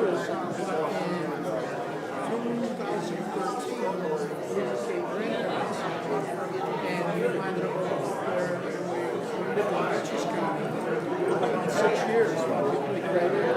and we minded up there, and we lived in Dutchess County for about 6 years while we graduated.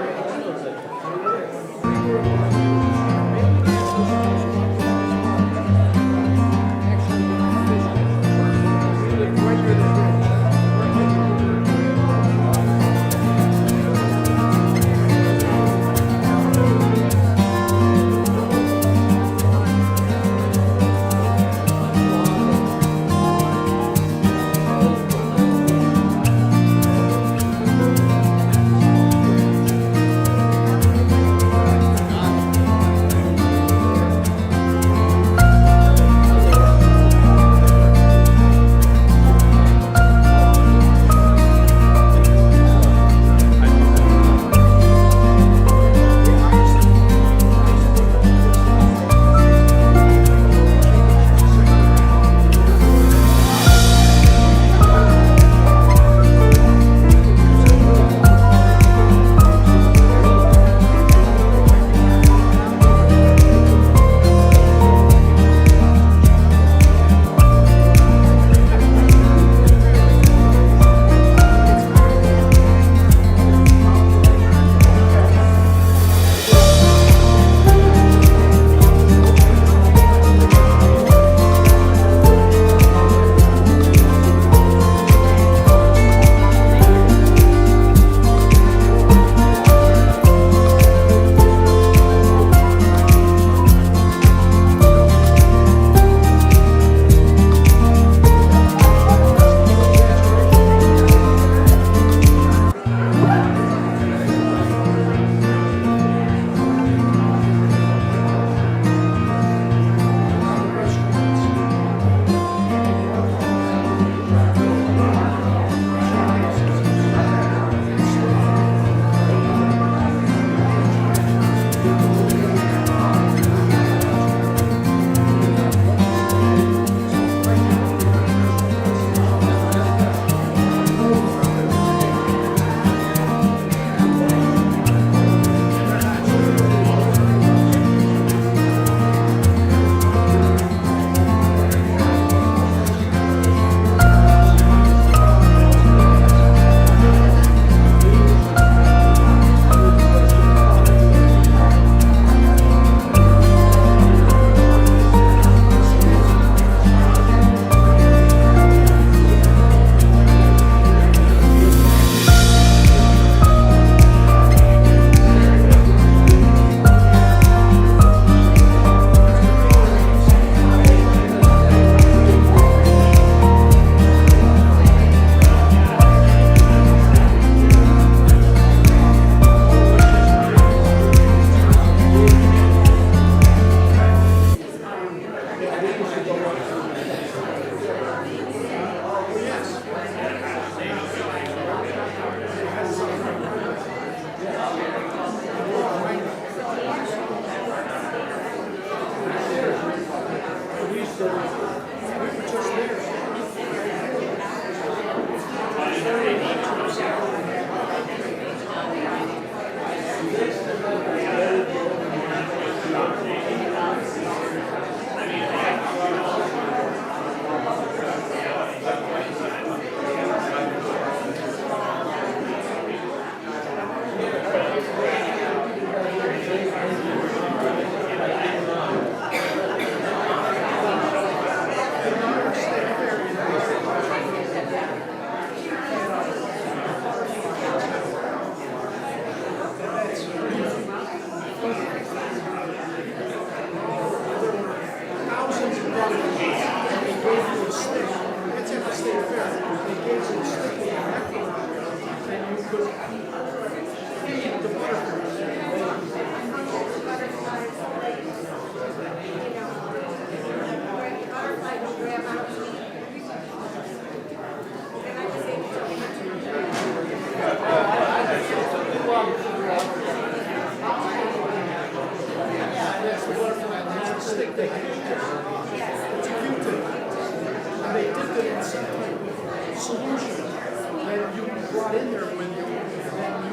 Brought in there when you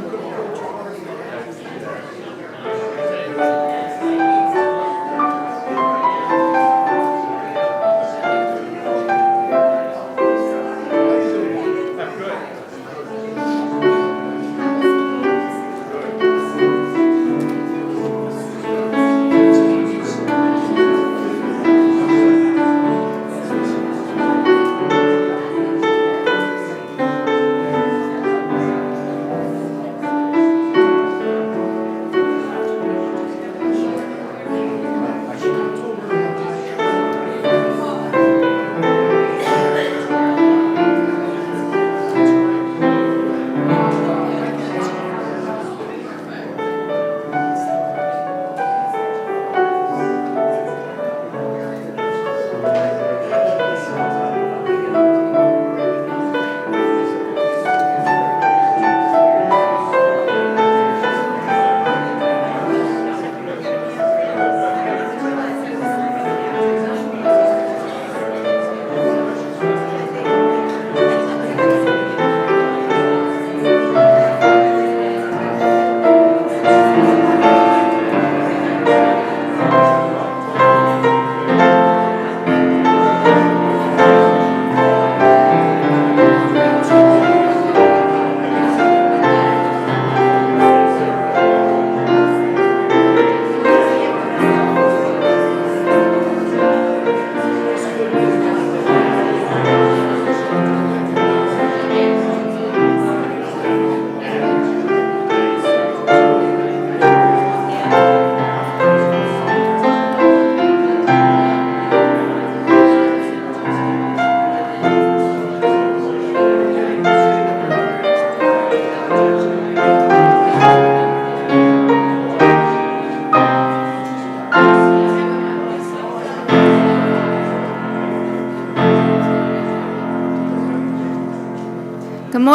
could approach water.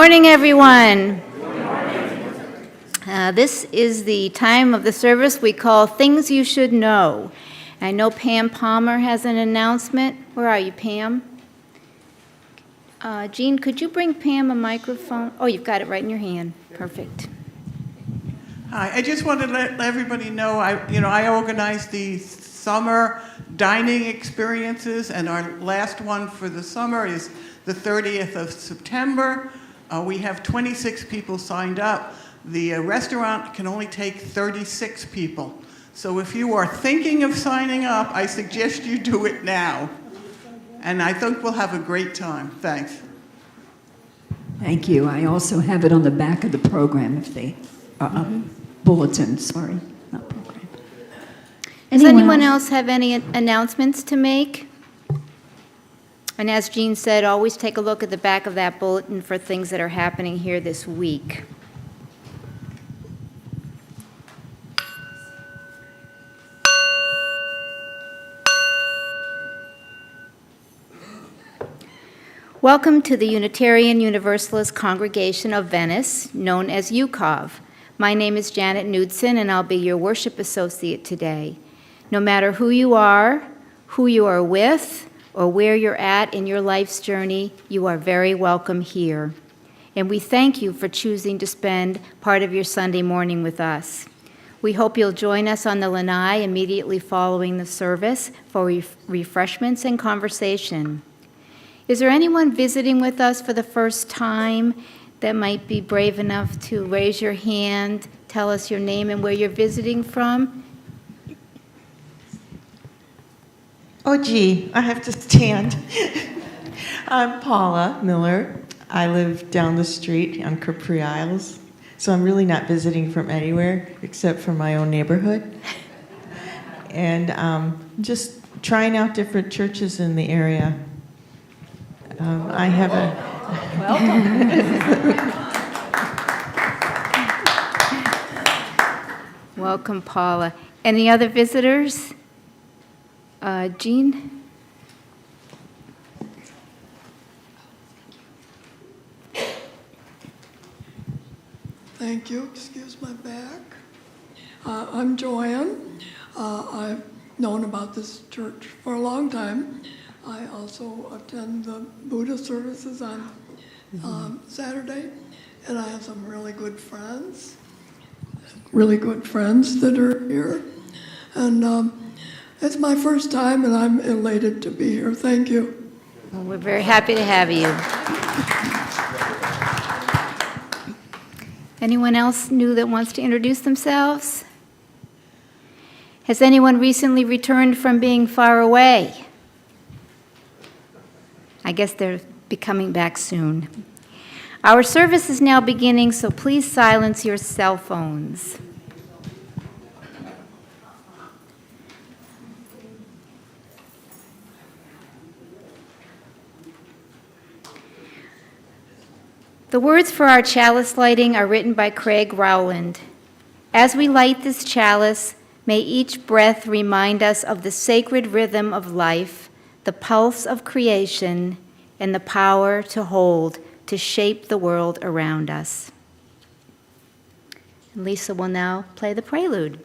morning, everyone. This is the time of the service we call Things You Should Know. I know Pam Palmer has an announcement. Where are you, Pam? Jean, could you bring Pam a microphone? Oh, you've got it right in your hand. Perfect. Hi, I just wanted to let everybody know, I organized the summer dining experiences, and our last one for the summer is the 30th of September. We have 26 people signed up. The restaurant can only take 36 people. So if you are thinking of signing up, I suggest you do it now. And I think we'll have a great time. Thanks. Thank you. I also have it on the back of the program, if they bulletin. Sorry, not program. Does anyone else have any announcements to make? And as Jean said, always take a look at the back of that bulletin for things that are happening here this week. Welcome to the Unitarian Universalist Congregation of Venice, known as UCOV. My name is Janet Knudsen, and I'll be your worship associate today. No matter who you are with, or where you're at in your life's journey, you are very welcome here. And we thank you for choosing to spend part of your Sunday morning with us. We hope you'll join us on the lanai immediately following the service for refreshments and conversation. Is there anyone visiting with us for the first time that might be brave enough to raise your hand, tell us your name and where you're visiting from? Oh, gee, I have to stand. I'm Paula Miller. I live down the street on Capri Isles, so I'm really not visiting from anywhere except from my own neighborhood. And just trying out different churches in the area. I have a... Welcome. Welcome, Paula. Any other visitors? Jean? Thank you. Excuse my back. I'm Joanne. I've known about this church for a long time. I also attend the Buddha services on Saturday, and I have some really good friends that are here. And it's my first time, and I'm elated to be here. Thank you. Well, we're very happy to have you. Anyone else new that wants to introduce themselves? Has anyone recently returned from being far away? I guess they'll be coming back soon. Our service is now beginning, so please silence your cell phones. The words for our chalice lighting are written by Craig Rowland. As we light this chalice, may each breath remind us of the sacred rhythm of life, the pulse of creation, and the power to hold, to shape the world around us. Lisa will now play the prelude.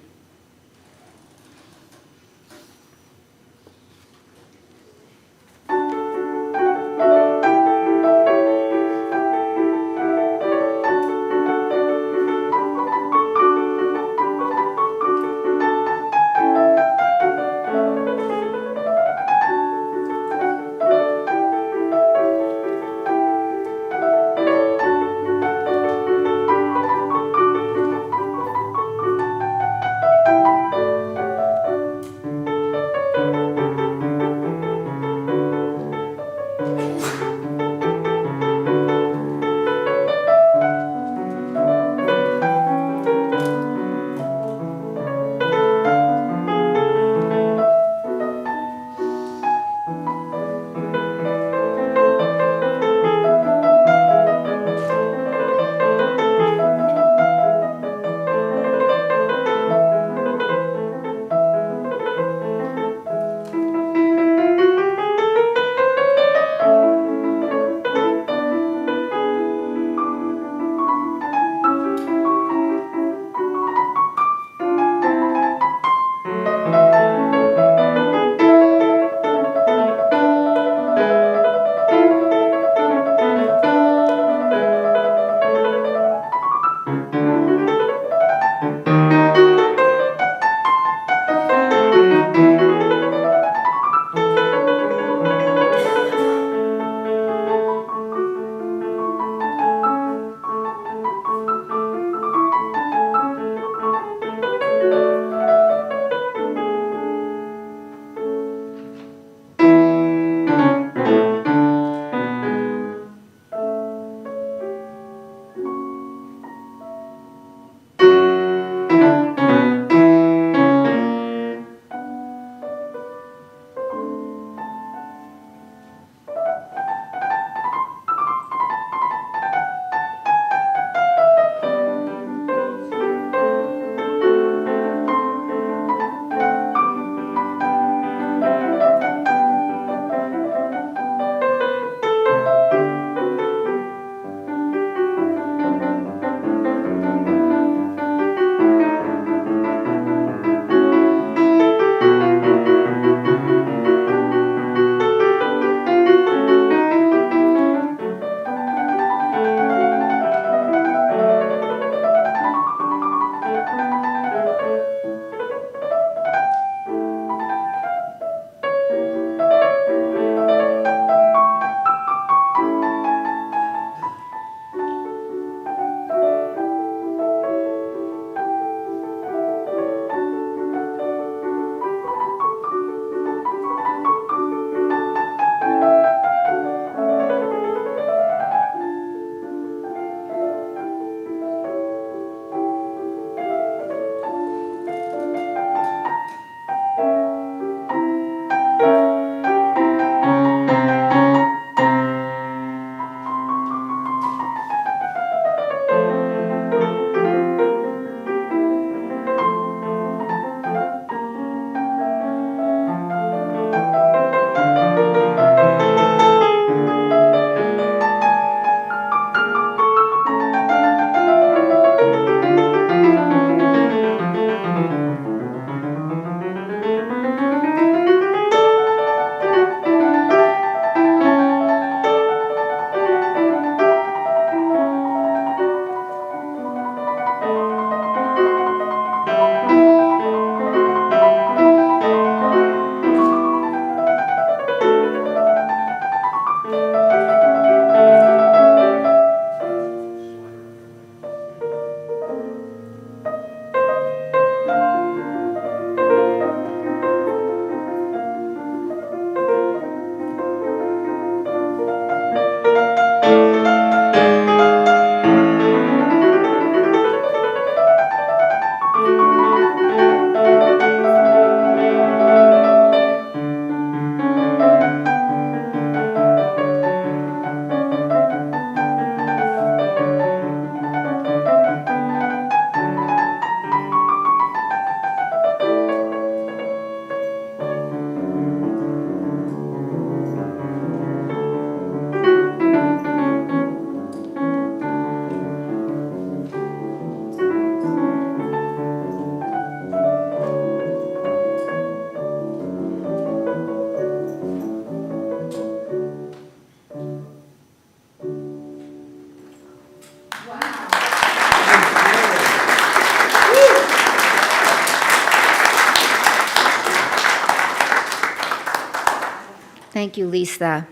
Thank you, Lisa.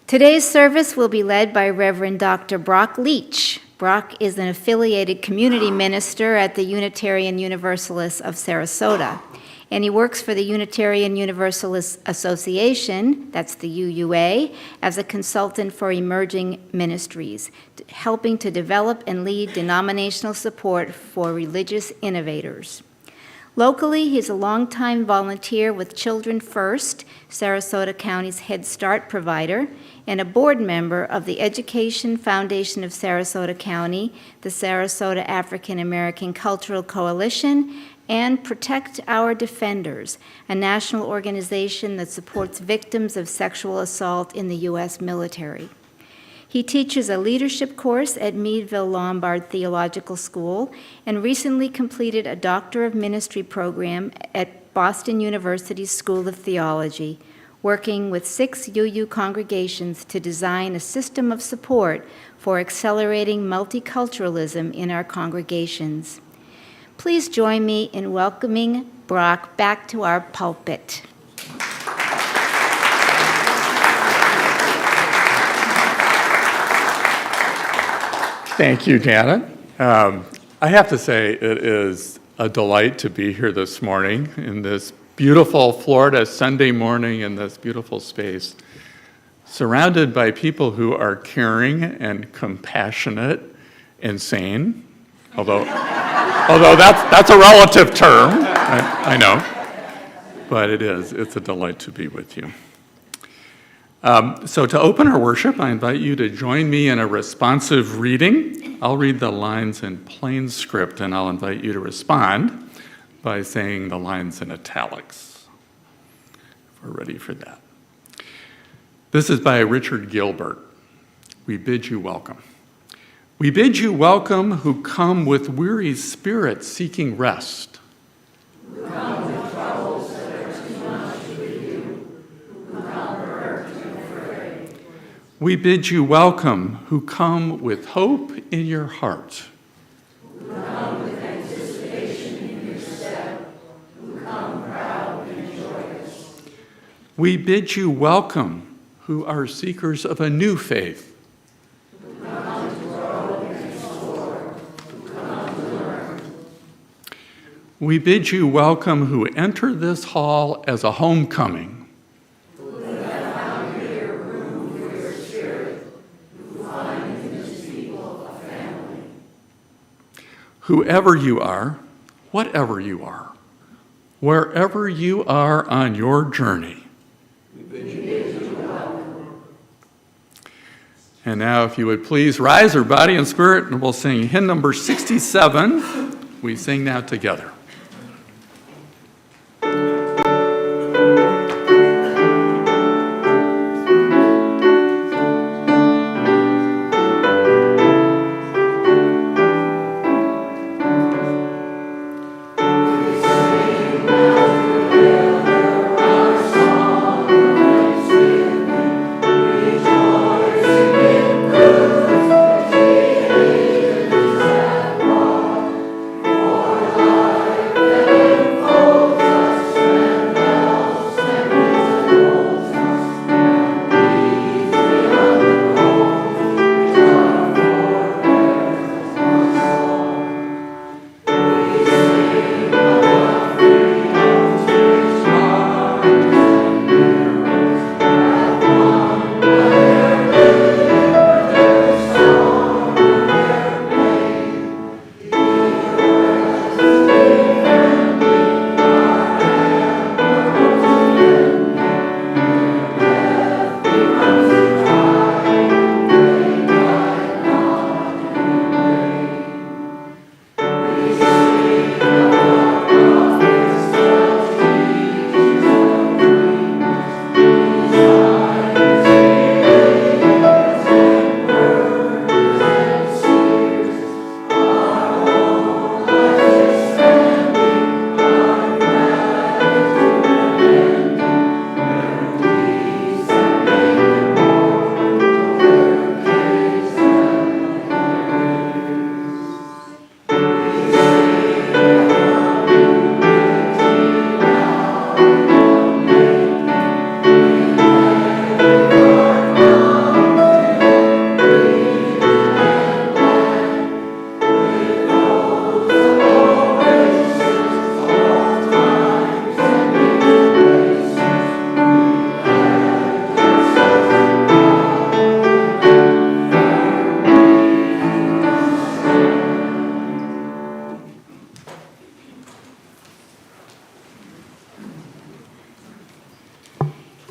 Today's service will be led by Reverend Dr. Brock Leach. Brock is an affiliated community minister at the Unitarian Universalists of Sarasota, and he works for the Unitarian Universalist Association, that's the UUA, as a consultant for emerging ministries, helping to develop and lead denominational support for religious innovators. Locally, he's a longtime volunteer with Children First, Sarasota County's Head Start provider, and a board member of the Education Foundation of Sarasota County, the Sarasota African American Cultural Coalition, and Protect Our Defenders, a national organization that supports victims of sexual assault in the U.S. military. He teaches a leadership course at Meadville Lombard Theological School and recently completed a Doctor of Ministry program at Boston University's School of Theology, working with 6 UU congregations to design a system of support for accelerating multiculturalism in our congregations. Please join me in welcoming Brock back to our pulpit. Thank you, Janet. I have to say it is a delight to be here this morning in this beautiful Florida Sunday morning in this beautiful space, surrounded by people who are caring and compassionate and sane, although that's a relative term, I know, but it's a delight to be with you. So to open our worship, I invite you to join me in a responsive reading. I'll read the lines in plain script, and I'll invite you to respond by saying the lines in italics, if we're ready for that. This is by Richard Gilbert. We bid you welcome. We bid you welcome who come with weary spirits seeking rest. Who come with troubles that are too much for you, who come hurt and afraid. We bid you welcome who come with hope in your heart. Who come with anticipation in your step, who come proud and joyous. We bid you welcome who are seekers of a new faith. Who come to grow and explore, who come to learn. We bid you welcome who enter this hall as a homecoming. Who have found here room for your spirit, who find in this people a family. Whoever you are, whatever you are, wherever you are on your journey, we bid you welcome. And now, if you would please rise our body and spirit, and we'll sing hymn number 67. We sing now together. Our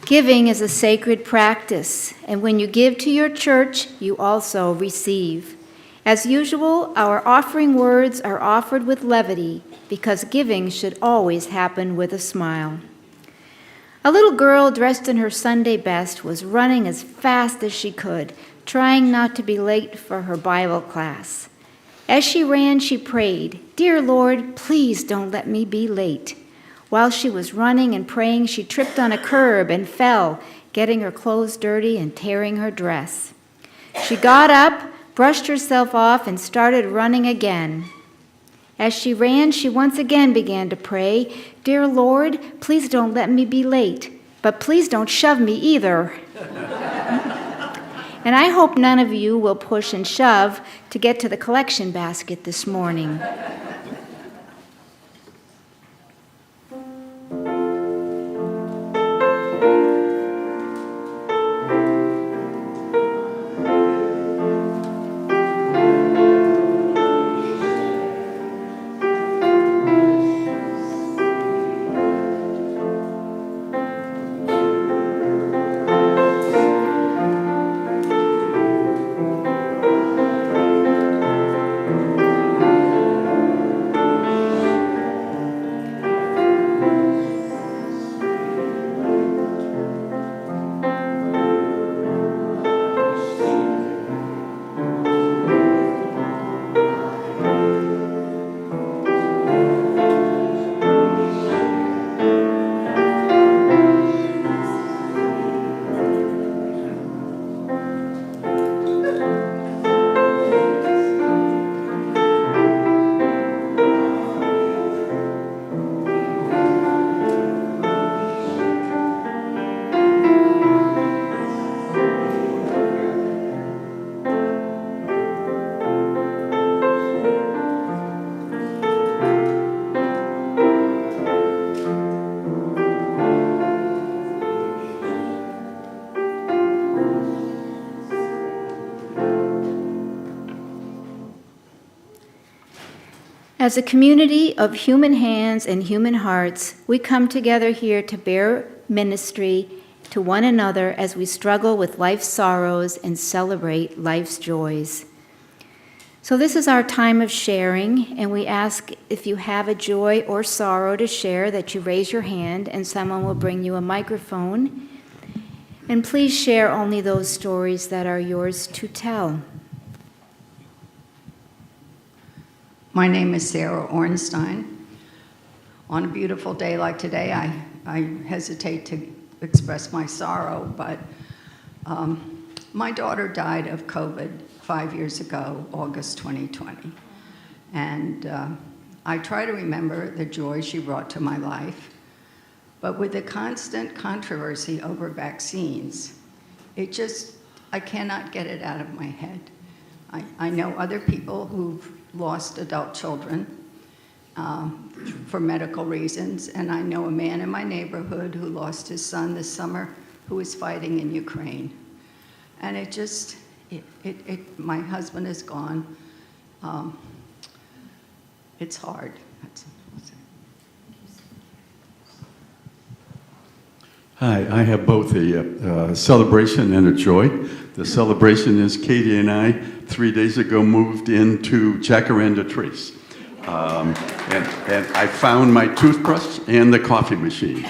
Giving is a sacred practice, and when you give to your church, you also receive. As usual, our offering words are offered with levity because giving should always happen with a smile. A little girl dressed in her Sunday best was running as fast as she could, trying not to be late for her Bible class. As she ran, she prayed, "Dear Lord, please don't let me be late." While she was running and praying, she tripped on a curb and fell, getting her clothes dirty and tearing her dress. She got up, brushed herself off, and started running again. As she ran, she once again began to pray, "Dear Lord, please don't let me be late, but please don't shove me either." And I hope none of you will push and shove to get to the collection basket this morning. As a community of human hands and human hearts, we come together here to bear ministry to one another as we struggle with life's sorrows and celebrate life's joys. So this is our time of sharing, and we ask if you have a joy or sorrow to share that you raise your hand and someone will bring you a microphone. And please share only those stories that are yours to tell. My name is Sarah Ornstein. On a beautiful day like today, I hesitate to express my sorrow, but my daughter died of COVID 5 years ago, August 2020. And I try to remember the joy she brought to my life, but with the constant controversy over vaccines, I cannot get it out of my head. I know other people who've lost adult children for medical reasons, and I know a man in my neighborhood who lost his son this summer who is fighting in Ukraine. And my husband is gone. It's hard. Hi, I have both a celebration and a joy. The celebration is Katie and I, 3 days ago, moved into Jacaranda Trace. And I found my toothbrush and the coffee machine.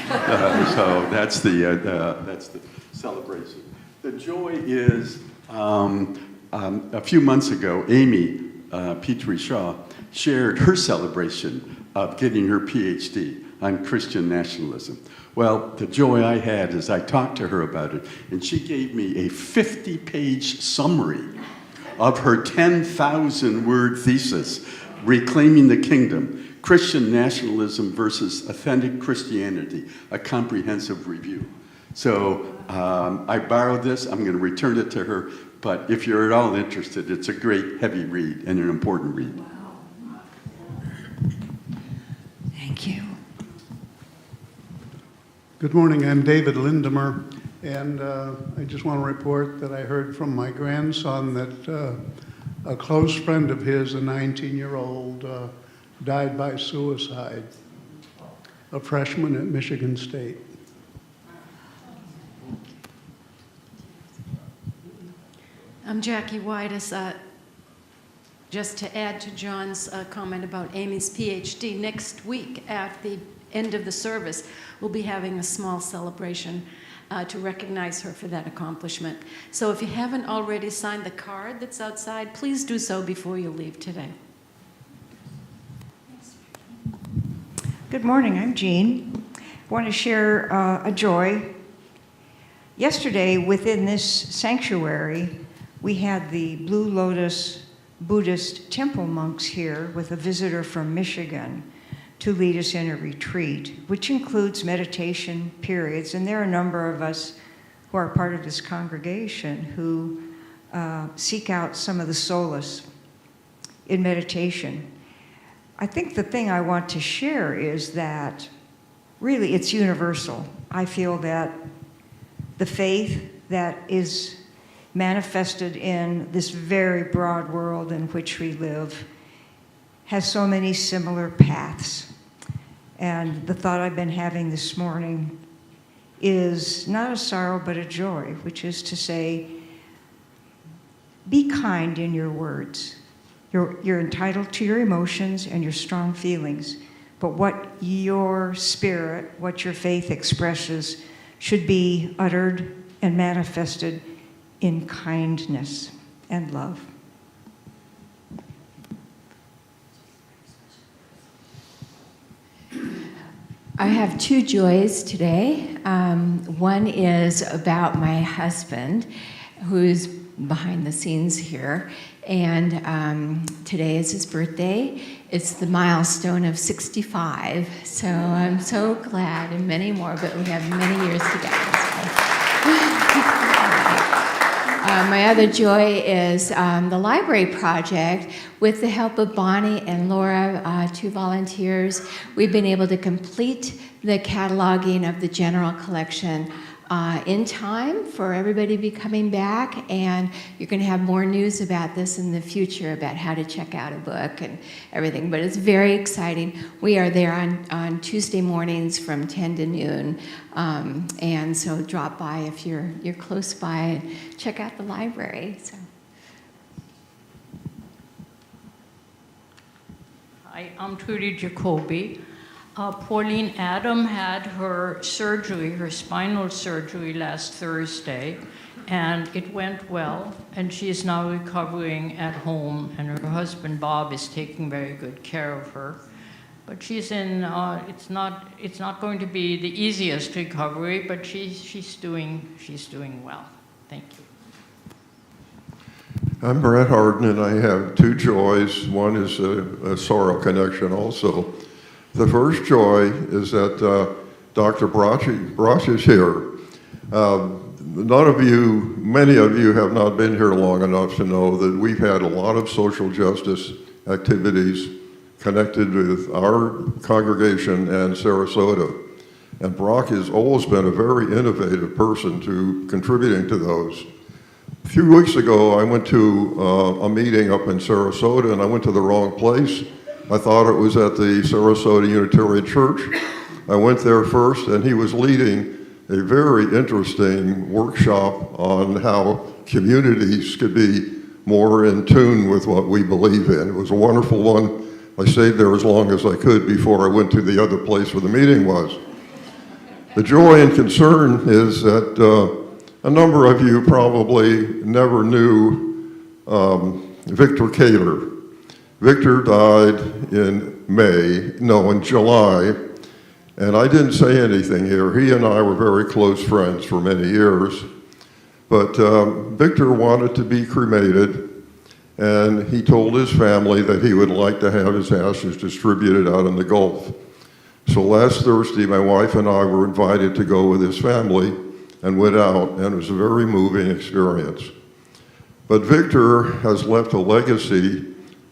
So that's the celebration. The joy is, a few months ago, Amy Petrie Shaw shared her celebration of getting her PhD on Christian nationalism. Well, the joy I had is I talked to her about it, and she gave me a 50-page summary of her 10,000-word thesis, Reclaiming the Kingdom, Christian Nationalism versus Authentic Christianity, a comprehensive review. So I borrowed this. I'm going to return it to her, but if you're at all interested, it's a great, heavy read and an important read. Wow. Thank you. Good morning, I'm David Lindemer, and I just want to report that I heard from my grandson that a close friend of his, a 19-year-old, died by suicide, a freshman at Michigan State. I'm Jackie Whitus. Just to add to John's comment about Amy's PhD, next week at the end of the service, we'll be having a small celebration to recognize her for that accomplishment. So if you haven't already signed the card that's outside, please do so before you leave today. Good morning, I'm Jean. I want to share a joy. Yesterday, within this sanctuary, we had the Blue Lotus Buddhist temple monks here with a visitor from Michigan to lead us in a retreat, which includes meditation periods. And there are a number of us who are part of this congregation who seek out some of the solace in meditation. I think the thing I want to share is that really it's universal. I feel that the faith that is manifested in this very broad world in which we live has so many similar paths. And the thought I've been having this morning is not a sorrow but a joy, which is to say, be kind in your words. You're entitled to your emotions and your strong feelings, but what your spirit, what your faith expresses should be uttered and manifested in kindness and love. I have two joys today. One is about my husband, who's behind the scenes here, and today is his birthday. It's the milestone of 65, so I'm so glad, and many more, but we have many years together. My other joy is the library project. With the help of Bonnie and Laura, two volunteers, we've been able to complete the cataloging of the general collection in time for everybody to be coming back, and you're going to have more news about this in the future about how to check out a book and everything, but it's very exciting. We are there on Tuesday mornings from 10 to noon, and so drop by if you're close by and check out the library. So. Hi, I'm Trudy Jacoby. Pauline Adam had her surgery, her spinal surgery last Thursday, and it went well, and she is now recovering at home, and her husband Bob is taking very good care of her. But she's in, it's not going to be the easiest recovery, but she's doing well. Thank you. I'm Brett Harden, and I have two joys. One is a sorrow connection also. The first joy is that Dr. Broch is here. Many of you have not been here long enough to know that we've had a lot of social justice activities connected with our congregation and Sarasota. And Brock has always been a very innovative person to contributing to those. A few weeks ago, I went to a meeting up in Sarasota, and I went to the wrong place. I thought it was at the Sarasota Unitarian Church. I went there first, and he was leading a very interesting workshop on how communities could be more in tune with what we believe in. It was a wonderful one. I stayed there as long as I could before I went to the other place where the meeting was. The joy and concern is that a number of you probably never knew Victor Kaler. Victor died in July, and I didn't say anything here. He and I were very close friends for many years, but Victor wanted to be cremated, and he told his family that he would like to have his ashes distributed out in the Gulf. So last Thursday, my wife and I were invited to go with his family and went out, and it was a very moving experience. But Victor has left a legacy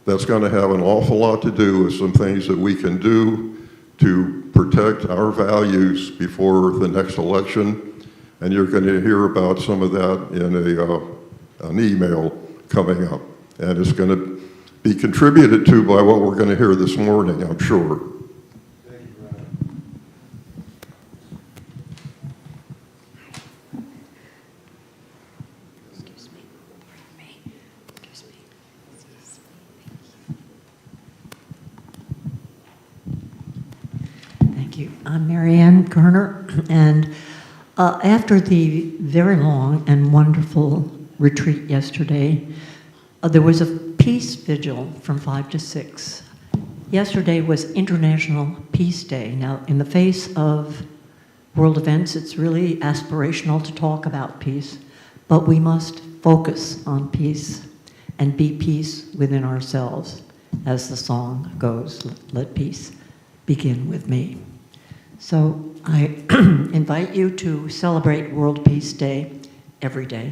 that's going to have an awful lot to do with some things that we can do to protect our values before the next election. And you're going to hear about some of that in an email coming up. And it's going to be contributed to by what we're going to hear this morning, I'm sure. Thank you. I'm Marianne Kerner, and after the very long and wonderful retreat yesterday, there was a peace vigil from 5 to 6. Yesterday was International Peace Day. Now, in the face of world events, it's really aspirational to talk about peace, but we must focus on peace and be peace within ourselves. As the song goes, let peace begin with me. So I invite you to celebrate World Peace Day every day.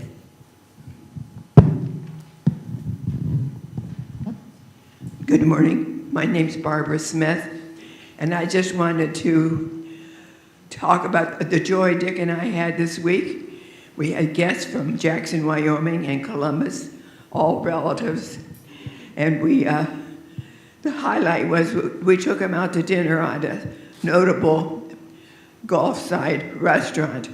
Good morning. My name's Barbara Smith, and I just wanted to talk about the joy Dick and I had this week. We had guests from Jackson, Wyoming, and Columbus, all relatives, and the highlight was we took them out to dinner at a notable Gulf side restaurant.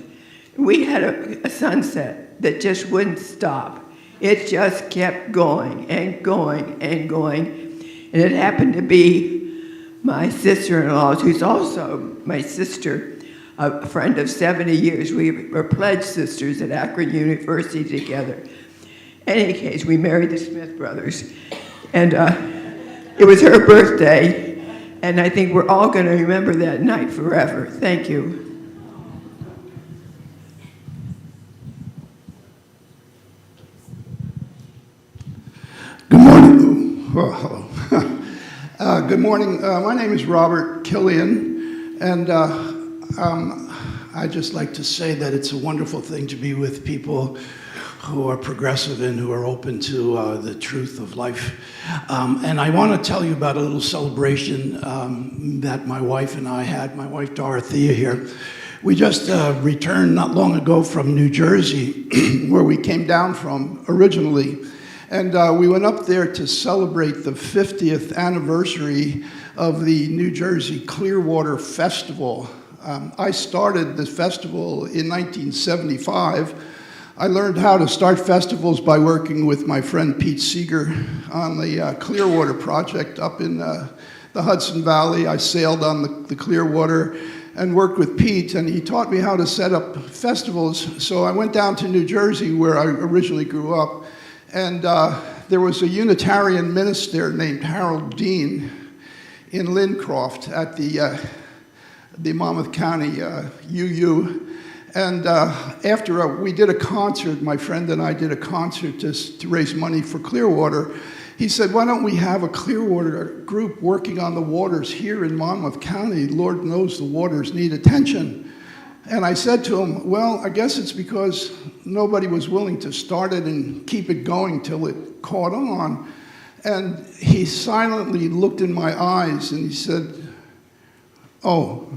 We had a sunset that just wouldn't stop. It just kept going and going and going. And it happened to be my sister-in-law, who's also my sister, a friend of 70 years. We were pledged sisters at Akron University together. In any case, we married the Smith brothers. And it was her birthday, and I think we're all going to remember that night forever. Thank you. Good morning. Oh, hello. Good morning. My name is Robert Killian, and I'd just like to say that it's a wonderful thing to be with people who are progressive and who are open to the truth of life. And I want to tell you about a little celebration that my wife and I had, my wife Dorothea here. We just returned not long ago from New Jersey, where we came down from originally. And we went up there to celebrate the 50th anniversary of the New Jersey Clearwater Festival. I started the festival in 1975. I learned how to start festivals by working with my friend Pete Seeger on the Clearwater project up in the Hudson Valley. I sailed on the Clearwater and worked with Pete, and he taught me how to set up festivals. So I went down to New Jersey, where I originally grew up, and there was a Unitarian minister named Harold Dean in Lincroft at the Monmouth County UU. And after we did a concert, my friend and I did a concert to raise money for Clearwater. He said, why don't we have a Clearwater group working on the waters here in Monmouth County? Lord knows the waters need attention. And I said to him, well, I guess it's because nobody was willing to start it and keep it going till it caught on. And he silently looked in my eyes and he said, oh.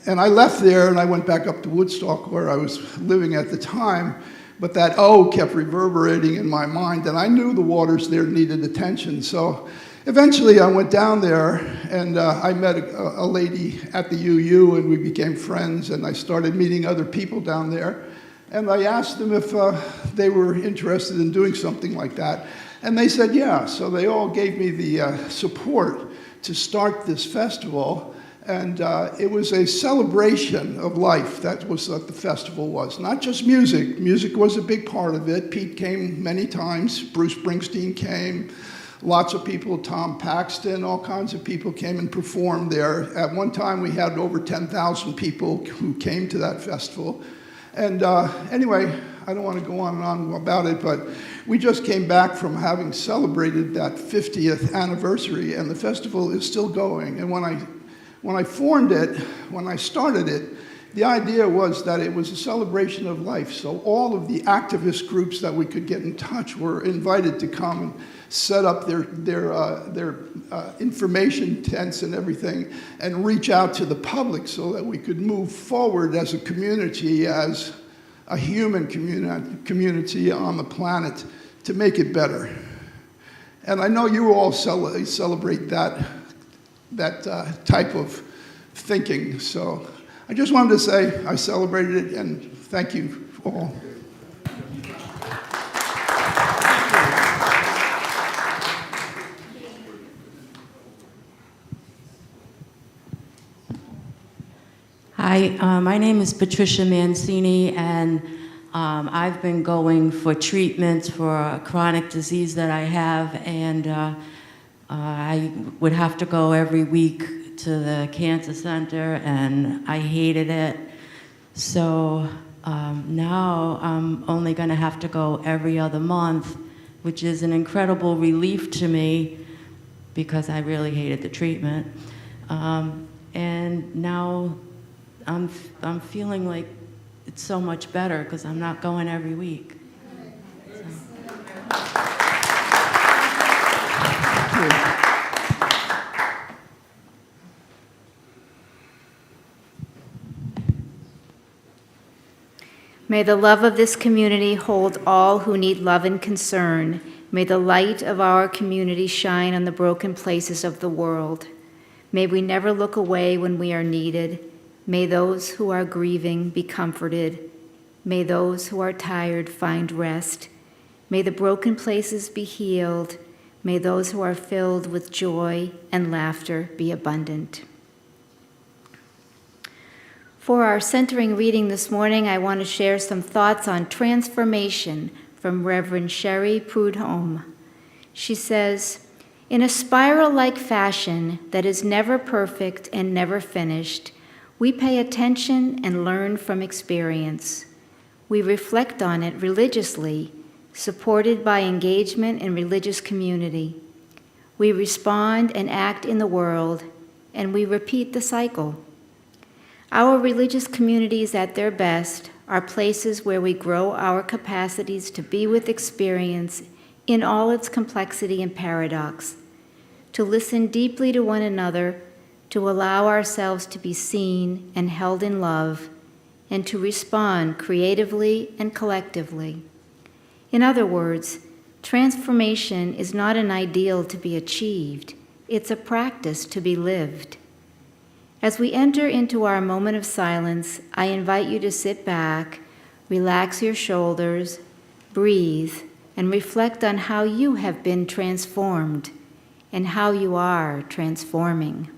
And I left there and I went back up to Woodstock, where I was living at the time, but that "oh" kept reverberating in my mind, and I knew the waters there needed attention. So eventually I went down there and I met a lady at the UU, and we became friends, and I started meeting other people down there. And I asked them if they were interested in doing something like that, and they said yeah. So they all gave me the support to start this festival. And it was a celebration of life. That was what the festival was. Not just music. Music was a big part of it. Pete came many times. Bruce Springsteen came. Lots of people, Tom Paxton, all kinds of people came and performed there. At one time, we had over 10,000 people who came to that festival. And anyway, I don't want to go on and on about it, but we just came back from having celebrated that 50th anniversary, and the festival is still going. And when I formed it, when I started it, the idea was that it was a celebration of life. So all of the activist groups that we could get in touch were invited to come and set up their information tents and everything, and reach out to the public so that we could move forward as a community, as a human community on the planet, to make it better. And I know you all celebrate that type of thinking. So I just wanted to say I celebrated it, and thank you all. Hi, my name is Patricia Mancini, and I've been going for treatments for a chronic disease that I have, and I would have to go every week to the cancer center, and I hated it. So now I'm only going to have to go every other month, which is an incredible relief to me because I really hated the treatment. And now I'm feeling like it's so much better because I'm not going every week. May the love of this community hold all who need love and concern. May the light of our community shine on the broken places of the world. May we never look away when we are needed. May those who are grieving be comforted. May those who are tired find rest. May the broken places be healed. May those who are filled with joy and laughter be abundant. For our centering reading this morning, I want to share some thoughts on transformation from Reverend Sherry Prudhomme. She says, "In a spiral-like fashion that is never perfect and never finished, we pay attention and learn from experience. We reflect on it religiously, supported by engagement in religious community. We respond and act in the world, and we repeat the cycle. Our religious communities at their best are places where we grow our capacities to be with experience in all its complexity and paradox, to listen deeply to one another, to allow ourselves to be seen and held in love, and to respond creatively and collectively. In other words, transformation is not an ideal to be achieved, it's a practice to be lived." As we enter into our moment of silence, I invite you to sit back, relax your shoulders, breathe, and reflect on how you have been transformed and how you are transforming.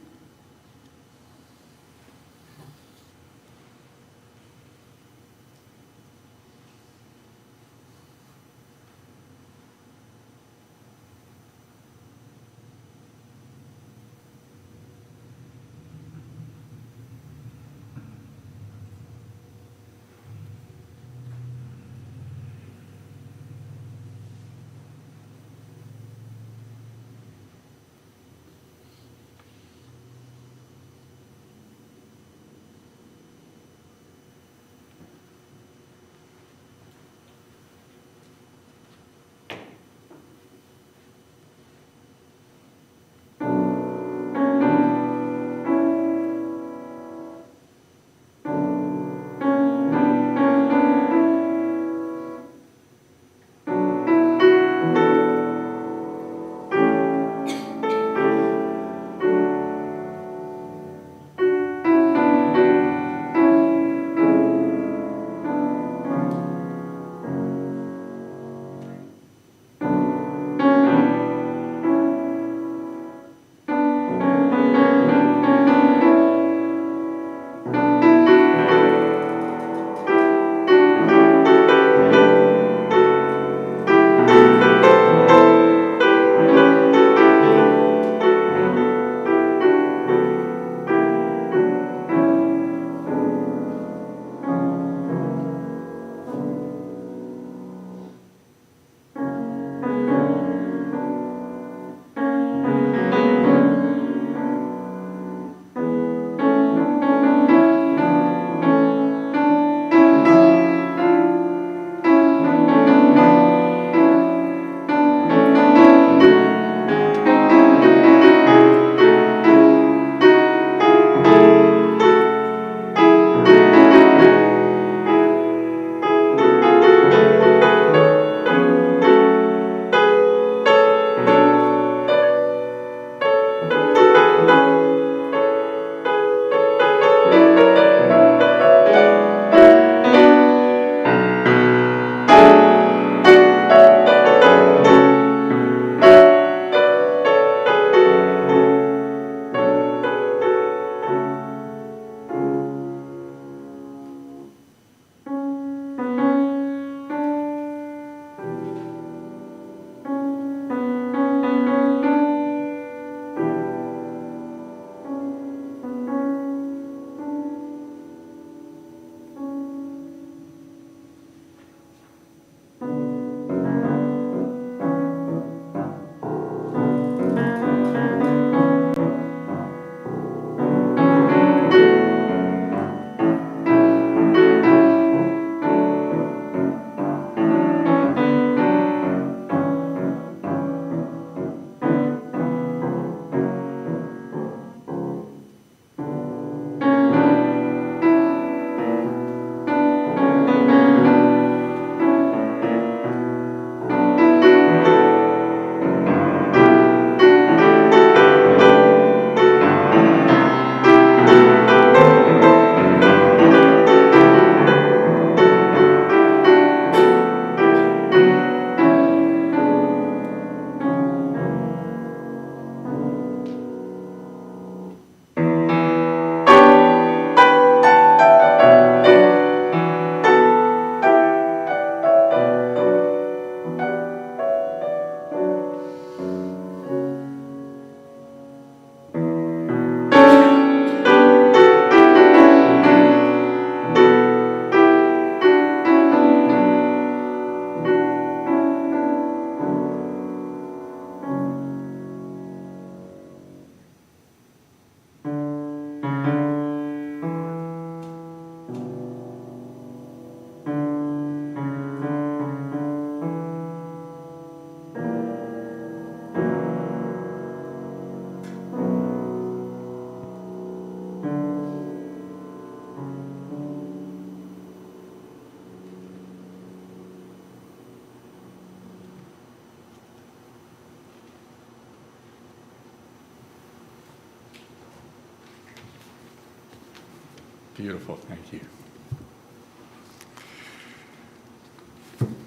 Beautiful, thank you.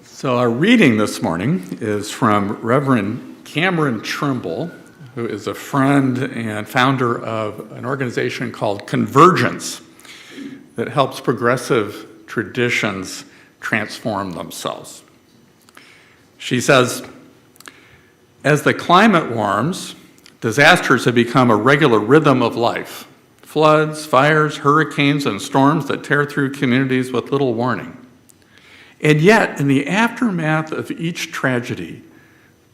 So our reading this morning is from Reverend Cameron Trimble, who is a friend and founder of an organization called Convergence that helps progressive traditions transform themselves. She says, as the climate warms, disasters have become a regular rhythm of life. Floods, fires, hurricanes, and storms that tear through communities with little warning. And yet, in the aftermath of each tragedy,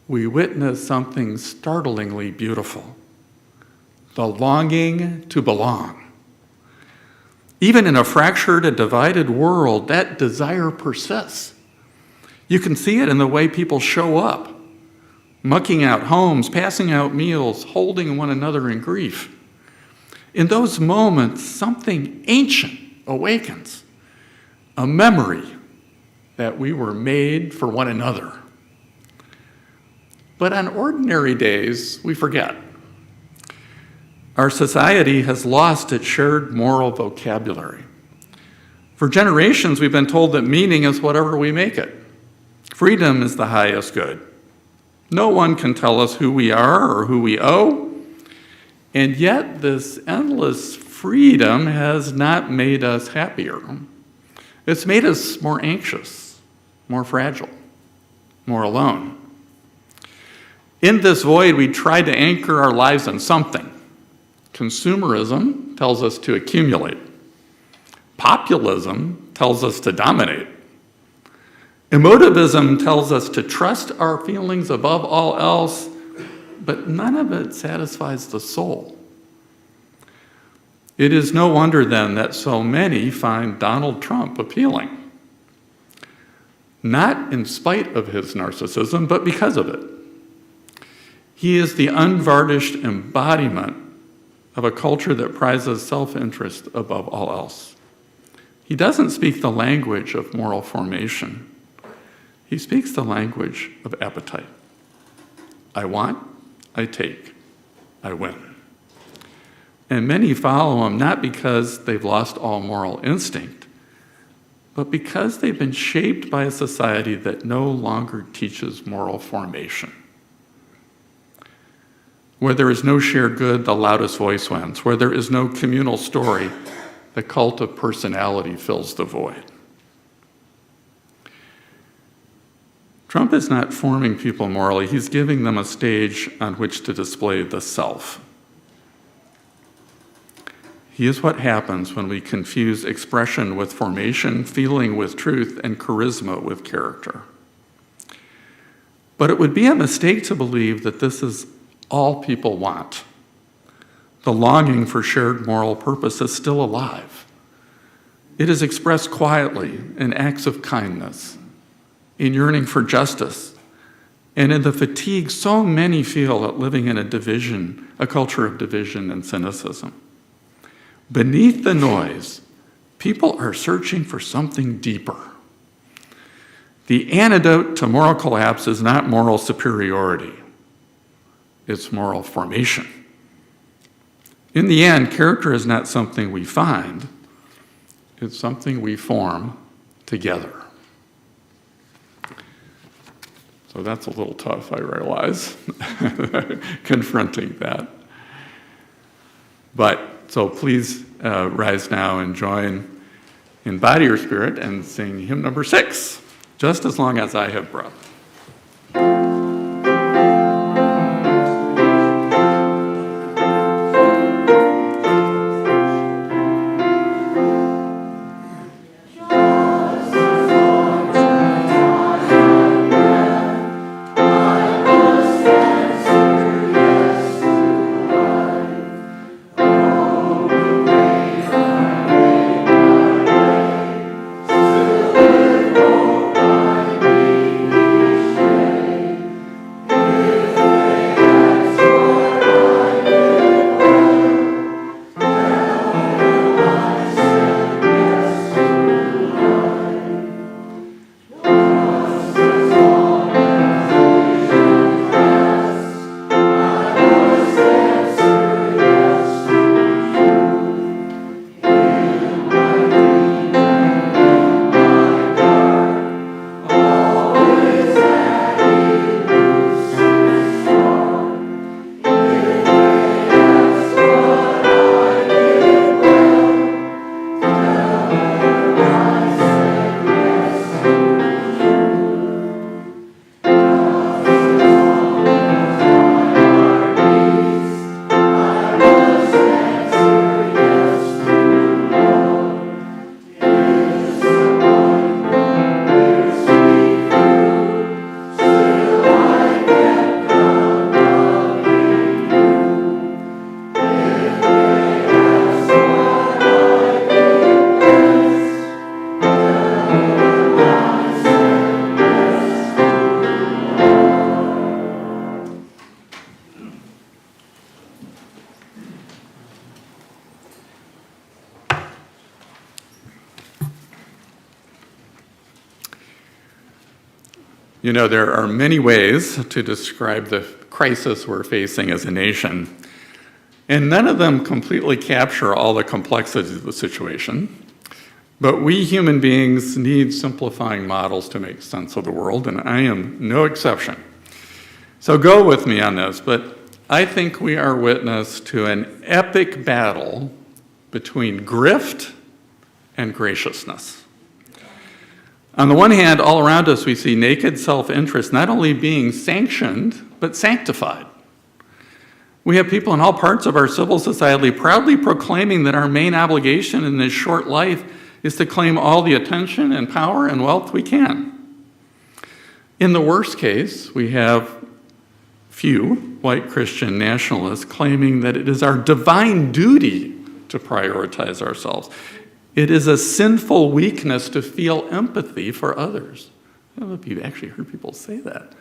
we witness something startlingly beautiful: the longing to belong. Even in a fractured and divided world, that desire persists. You can see it in the way people show up, mucking out homes, passing out meals, holding one another in grief. In those moments, something ancient awakens, a memory that we were made for one another. But on ordinary days, we forget. Our society has lost its shared moral vocabulary. For generations, we've been told that meaning is whatever we make it. Freedom is the highest good. No one can tell us who we are or who we owe. And yet, this endless freedom has not made us happier. It's made us more anxious, more fragile, more alone. In this void, we try to anchor our lives in something. Consumerism tells us to accumulate. Populism tells us to dominate. Emotivism tells us to trust our feelings above all else, but none of it satisfies the soul. It is no wonder then that so many find Donald Trump appealing. Not in spite of his narcissism, but because of it. He is the unvarnished embodiment of a culture that prizes self-interest above all else. He doesn't speak the language of moral formation. He speaks the language of appetite. I want, I take, I win. And many follow him not because they've lost all moral instinct, but because they've been shaped by a society that no longer teaches moral formation. Where there is no shared good, the loudest voice wins. Where there is no communal story, the cult of personality fills the void. Trump is not forming people morally, he's giving them a stage on which to display the self. He is what happens when we confuse expression with formation, feeling with truth, and charisma with character. But it would be a mistake to believe that this is all people want. The longing for shared moral purpose is still alive. It is expressed quietly in acts of kindness, in yearning for justice, and in the fatigue so many feel at living in a culture of division and cynicism. Beneath the noise, people are searching for something deeper. The antidote to moral collapse is not moral superiority. It's moral formation. In the end, character is not something we find, it's something we form together. So that's a little tough, I realize, confronting that. So please rise now and join in body or spirit and sing hymn number 6, Just As Long As I Have Breath. Still live, oh, by me. You know, there are many ways to describe the crisis we're facing as a nation, and none of them completely capture all the complexities of the situation. But we human beings need simplifying models to make sense of the world, and I am no exception. So go with me on this, but I think we are witness to an epic battle between grift and graciousness. On the one hand, all around us we see naked self-interest not only being sanctioned, but sanctified. We have people in all parts of our civil society proudly proclaiming that our main obligation in this short life is to claim all the attention and power and wealth we can. In the worst case, we have few white Christian nationalists claiming that it is our divine duty to prioritize ourselves. It is a sinful weakness to feel empathy for others. I don't know if you've actually heard people say that.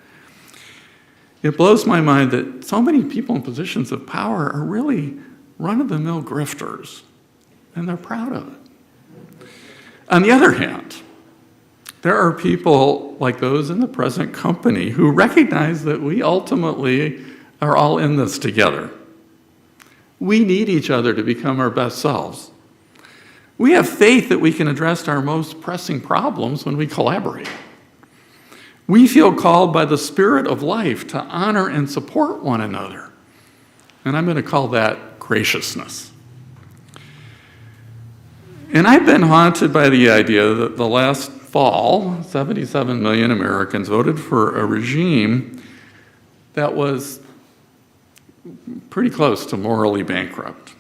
It blows my mind that so many people in positions of power are really run-of-the-mill grifters, and they're proud of it. On the other hand, there are people like those in the present company who recognize that we ultimately are all in this together. We need each other to become our best selves. We have faith that we can address our most pressing problems when we collaborate. We feel called by the Spirit of life to honor and support one another. And I'm going to call that graciousness. And I've been haunted by the idea that the last fall, 77 million Americans voted for a regime that was pretty close to morally bankrupt.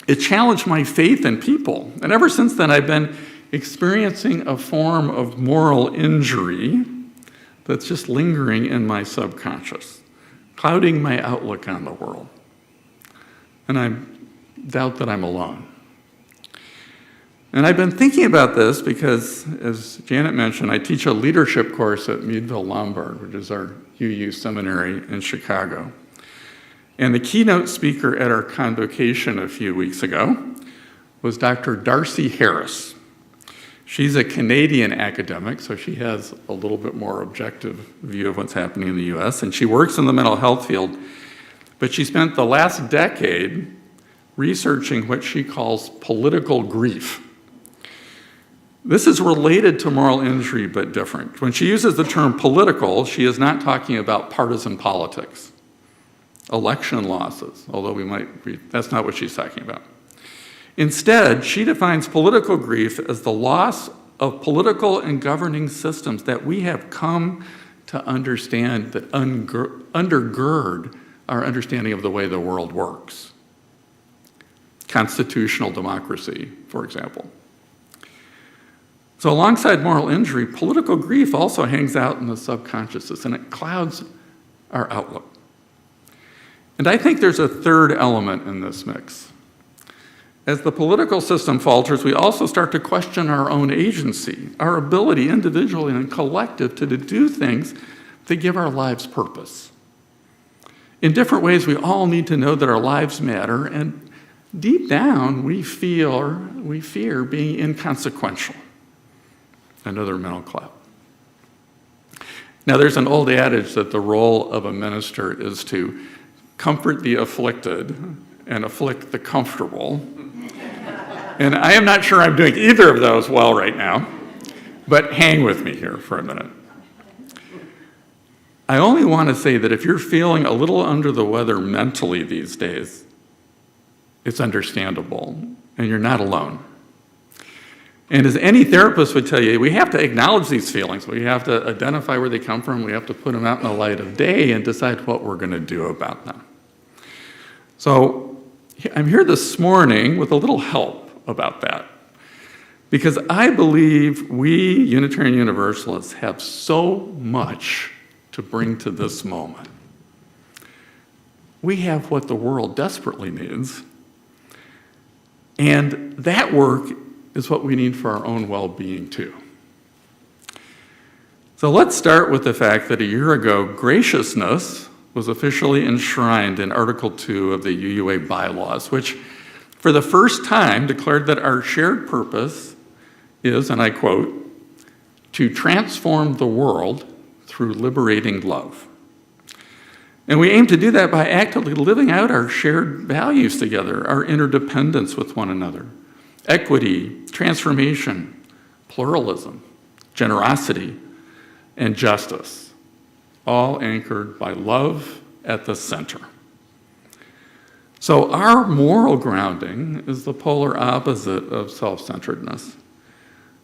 It challenged my faith in people. And ever since then, I've been experiencing a form of moral injury that's just lingering in my subconscious, clouding my outlook on the world. And I doubt that I'm alone. And I've been thinking about this because, as Janet mentioned, I teach a leadership course at Meadville-Lombard, which is our UU seminary in Chicago. And the keynote speaker at our convocation a few weeks ago was Dr. Darcy Harris. She's a Canadian academic, so she has a little bit more objective view of what's happening in the US, and she works in the mental health field, but she spent the last decade researching what she calls political grief. This is related to moral injury, but different. When she uses the term political, she is not talking about partisan politics, election losses, although that's not what she's talking about. Instead, she defines political grief as the loss of political and governing systems that we have come to understand that undergird our understanding of the way the world works. Constitutional democracy, for example. So alongside moral injury, political grief also hangs out in the subconsciousness, and it clouds our outlook. And I think there's a third element in this mix. As the political system falters, we also start to question our own agency, our ability individually and collective to do things that give our lives purpose. In different ways, we all need to know that our lives matter, and deep down, we fear being inconsequential. Another mental cloud. Now, there's an old adage that the role of a minister is to comfort the afflicted and afflict the comfortable. And I am not sure I'm doing either of those well right now, but hang with me here for a minute. I only want to say that if you're feeling a little under the weather mentally these days, it's understandable, and you're not alone. And as any therapist would tell you, we have to acknowledge these feelings. We have to identify where they come from. We have to put them out in the light of day and decide what we're going to do about them. So I'm here this morning with a little help about that, because I believe we Unitarian Universalists have so much to bring to this moment. We have what the world desperately needs, and that work is what we need for our own well-being too. So let's start with the fact that a year ago, graciousness was officially enshrined in Article 2 of the UUA bylaws, which for the first time declared that our shared purpose is, and I quote, to transform the world through liberating love. And we aim to do that by actively living out our shared values together, our interdependence with one another, equity, transformation, pluralism, generosity, and justice, all anchored by love at the center. So our moral grounding is the polar opposite of self-centeredness.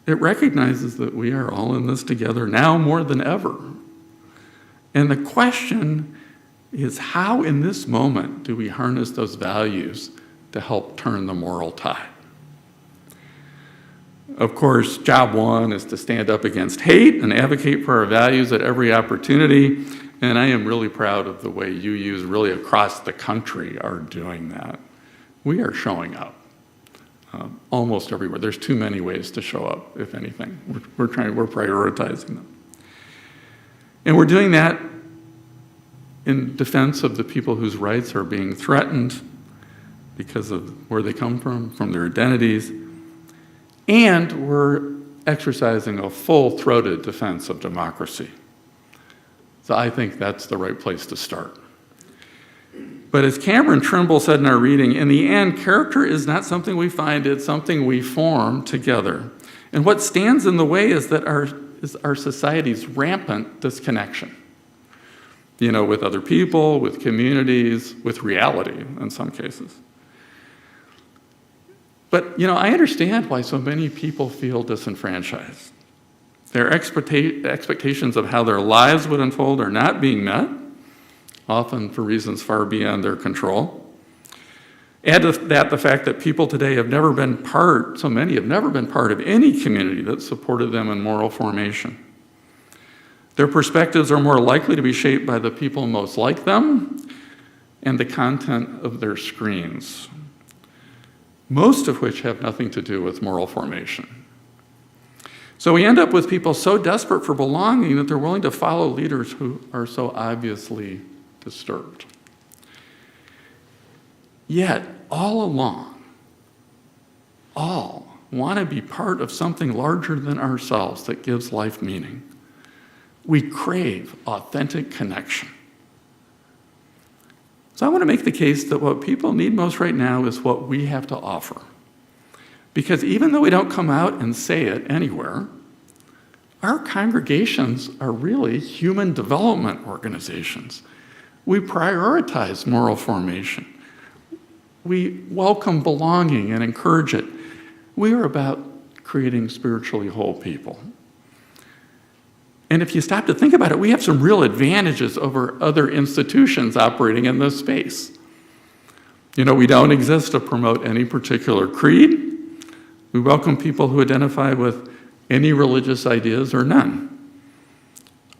It recognizes that we are all in this together now more than ever. And the question is, how in this moment do we harness those values to help turn the moral tide? Of course, job one is to stand up against hate and advocate for our values at every opportunity. And I am really proud of the way UUs really across the country are doing that. We are showing up almost everywhere. There's too many ways to show up, if anything. We're prioritizing them. And we're doing that in defense of the people whose rights are being threatened because of where they come from their identities. And we're exercising a full-throated defense of democracy. So I think that's the right place to start. But as Cameron Trimble said in our reading, in the end, character is not something we find, it's something we form together. And what stands in the way is that our society's rampant disconnection. With other people, with communities, with reality in some cases. But, I understand why so many people feel disenfranchised. Their expectations of how their lives would unfold are not being met, often for reasons far beyond their control. Add to that the fact that people today so many have never been part of any community that supported them in moral formation. Their perspectives are more likely to be shaped by the people most like them and the content of their screens, most of which have nothing to do with moral formation. So we end up with people so desperate for belonging that they're willing to follow leaders who are so obviously disturbed. Yet, all along, all want to be part of something larger than ourselves that gives life meaning. We crave authentic connection. So I want to make the case that what people need most right now is what we have to offer. Because even though we don't come out and say it anywhere, our congregations are really human development organizations. We prioritize moral formation. We welcome belonging and encourage it. We are about creating spiritually whole people. And if you stop to think about it, we have some real advantages over other institutions operating in this space. We don't exist to promote any particular creed. We welcome people who identify with any religious ideas or none.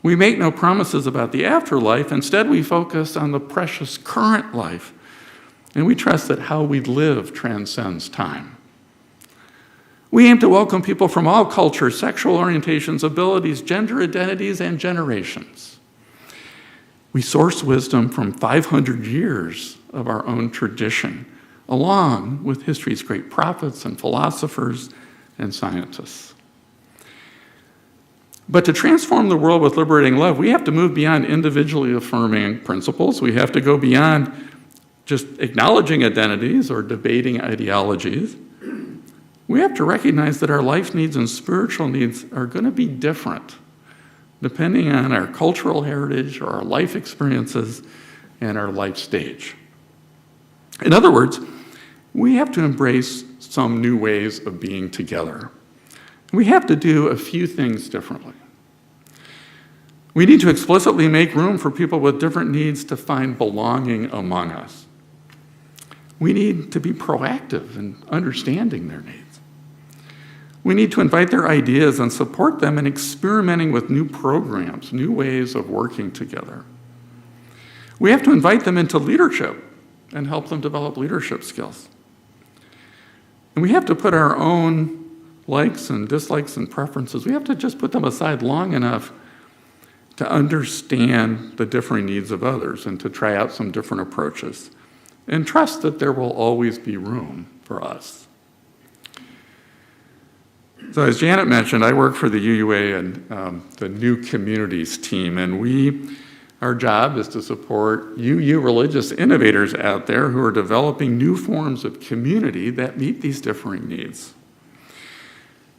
We make no promises about the afterlife. Instead, we focus on the precious current life. And we trust that how we live transcends time. We aim to welcome people from all cultures, sexual orientations, abilities, gender identities, and generations. We source wisdom from 500 years of our own tradition, along with history's great prophets and philosophers and scientists. But to transform the world with liberating love, we have to move beyond individually affirming principles. We have to go beyond just acknowledging identities or debating ideologies. We have to recognize that our life needs and spiritual needs are going to be different depending on our cultural heritage or our life experiences and our life stage. In other words, we have to embrace some new ways of being together. We have to do a few things differently. We need to explicitly make room for people with different needs to find belonging among us. We need to be proactive in understanding their needs. We need to invite their ideas and support them in experimenting with new programs, new ways of working together. We have to invite them into leadership and help them develop leadership skills. And we have to put our own likes and dislikes and preferences, we have to just put them aside long enough to understand the differing needs of others and to try out some different approaches and trust that there will always be room for us. So as Janet mentioned, I work for the UUA and the New Communities team, and our job is to support UU religious innovators out there who are developing new forms of community that meet these differing needs.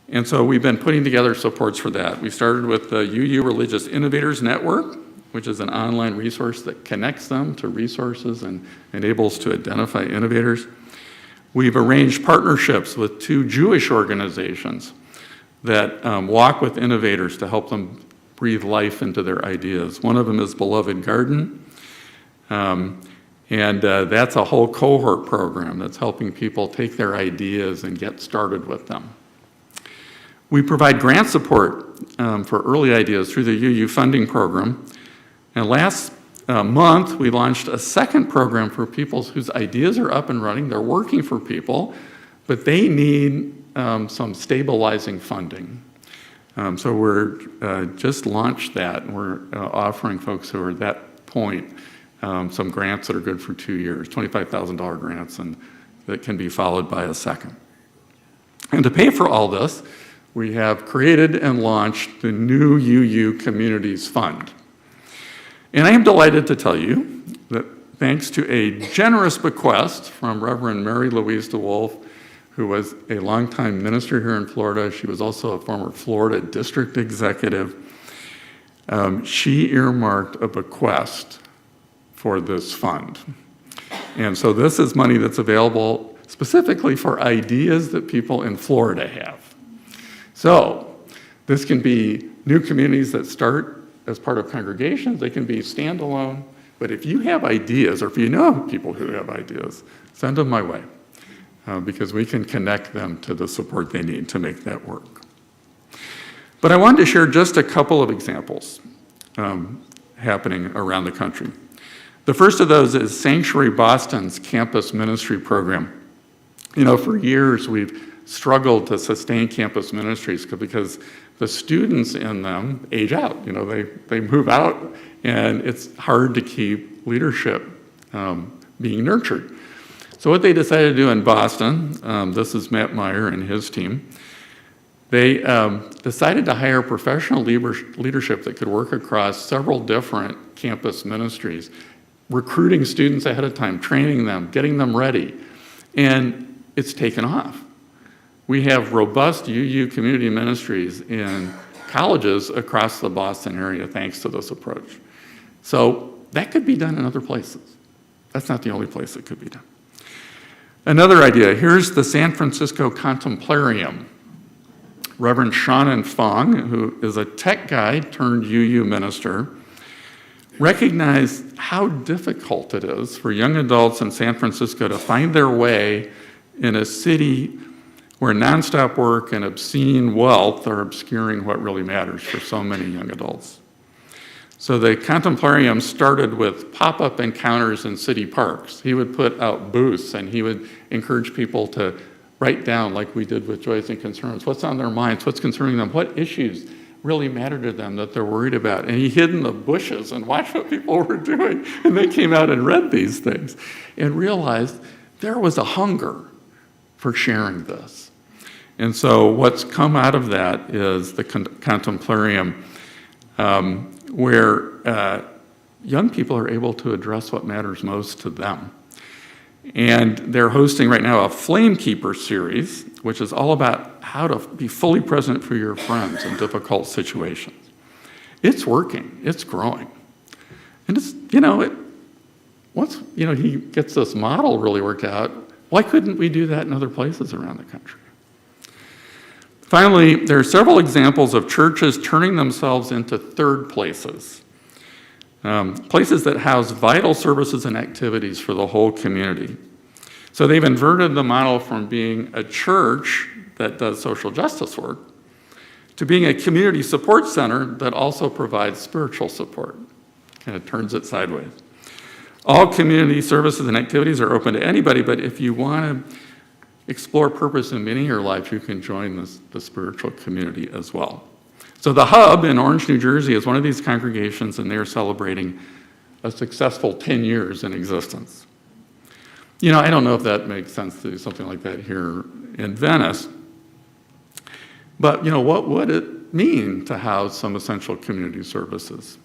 And so we've been putting together supports for that. We started with the UU Religious Innovators Network, which is an online resource that connects them to resources and enables to identify innovators. We've arranged partnerships with 2 Jewish organizations that walk with innovators to help them breathe life into their ideas. One of them is Beloved Garden, and that's a whole cohort program that's helping people take their ideas and get started with them. We provide grant support for early ideas through the UU funding program. And last month, we launched a second program for people whose ideas are up and running. They're working for people, but they need some stabilizing funding. So we're just launched that, and we're offering folks who are at that point some grants that are good for 2 years, $25,000 grants, and that can be followed by a second. And to pay for all this, we have created and launched the new UU Communities Fund. And I am delighted to tell you that thanks to a generous bequest from Reverend Mary Louise DeWolf, who was a longtime minister here in Florida. She was also a former Florida district executive. She earmarked a bequest for this fund. And so this is money that's available specifically for ideas that people in Florida have. So this can be new communities that start as part of congregations. They can be standalone. But if you have ideas, or if you know people who have ideas, send them my way. Because we can connect them to the support they need to make that work. But I wanted to share just a couple of examples happening around the country. The first of those is Sanctuary Boston's campus ministry program. You know, for years we've struggled to sustain campus ministries because the students in them age out. You know, they move out, and it's hard to keep leadership being nurtured. So what they decided to do in Boston, this is Matt Meyer and his team, they decided to hire professional leadership that could work across several different campus ministries, recruiting students ahead of time, training them, getting them ready, and it's taken off. We have robust UU community ministries in colleges across the Boston area thanks to this approach. So that could be done in other places. That's not the only place it could be done. Another idea, here's the San Francisco Contemplarium. Reverend Shannon Fong, who is a tech guy turned UU minister, recognized how difficult it is for young adults in San Francisco to find their way in a city where nonstop work and obscene wealth are obscuring what really matters for so many young adults. So the Contemplarium started with pop-up encounters in city parks. He would put out booths, and he would encourage people to write down, like we did with Joys and Concerns, what's on their minds, what's concerning them, what issues really matter to them that they're worried about. And he hid in the bushes and watched what people were doing, and they came out and read these things and realized there was a hunger for sharing this. And so what's come out of that is the Contemplarium, where young people are able to address what matters most to them. And they're hosting right now a Flame Keeper series, which is all about how to be fully present for your friends in difficult situations. It's working, it's growing. And it's, once, he gets this model really worked out, why couldn't we do that in other places around the country? Finally, there are several examples of churches turning themselves into third places, places that house vital services and activities for the whole community. So they've inverted the model from being a church that does social justice work to being a community support center that also provides spiritual support. Kind of turns it sideways. All community services and activities are open to anybody, but if you want to explore purpose and meaning in your life, you can join the spiritual community as well. So the Hub in Orange, New Jersey is one of these congregations, and they're celebrating a successful 10 years in existence. I don't know if that makes sense to do something like that here in Venice, But, what would it mean to house some essential community services?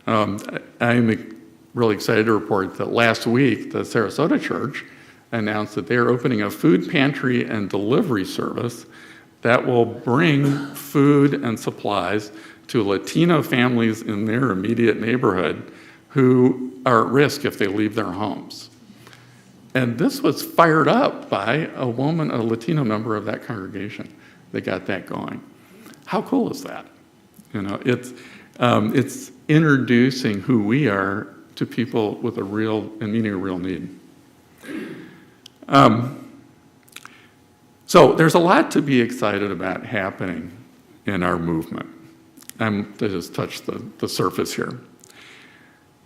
I'm really excited to report that last week, the Sarasota Church announced that they are opening a food pantry and delivery service that will bring food and supplies to Latino families in their immediate neighborhood who are at risk if they leave their homes. And this was fired up by a Latino member of that congregation that got that going. How cool is that? It's introducing who we are to people with a real and meeting a real need. So there's a lot to be excited about happening in our movement. I just touched the surface here.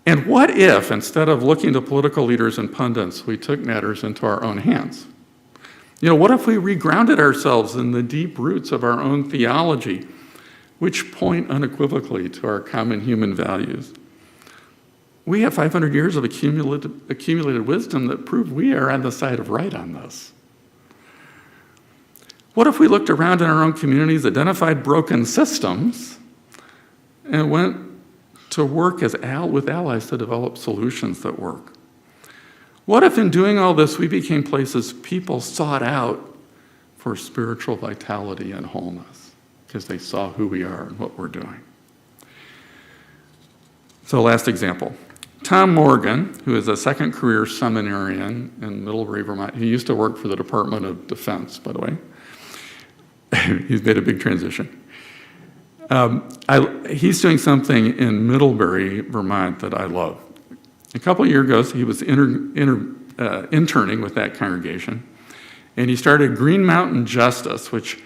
And what if, instead of looking to political leaders and pundits, we took matters into our own hands? What if we regrounded ourselves in the deep roots of our own theology, which point unequivocally to our common human values? We have 500 years of accumulated wisdom that prove we are on the side of right on this. What if we looked around in our own communities, identified broken systems, and went to work with allies to develop solutions that work? What if in doing all this we became places people sought out for spiritual vitality and wholeness because they saw who we are and what we're doing? So last example. Tom Morgan, who is a second career seminarian in Middlebury, Vermont. He used to work for the Department of Defense, by the way. He's made a big transition. He's doing something in Middlebury, Vermont that I love. A couple of years ago, he was interning with that congregation, and he started Green Mountain Justice, which